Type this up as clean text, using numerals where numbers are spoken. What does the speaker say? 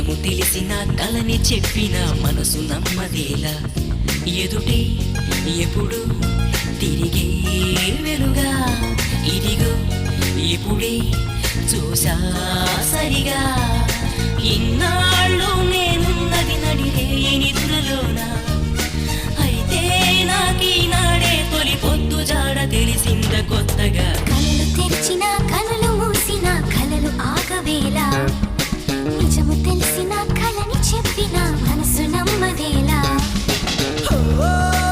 నిజము తెలిసిన కలని చెప్పిన మనసు నమ్మదేలా ఎదుటే ఎప్పుడు తిరిగే వెలుగా ఇదిగో ఇప్పుడే చూసా సరిగా ఇన్నాళ్ళు నేనున్నది నడిరే నిధులలోనా అయితే నాకీనాడే తొలి పొద్దు జాడ తెలిసింద కొత్తగా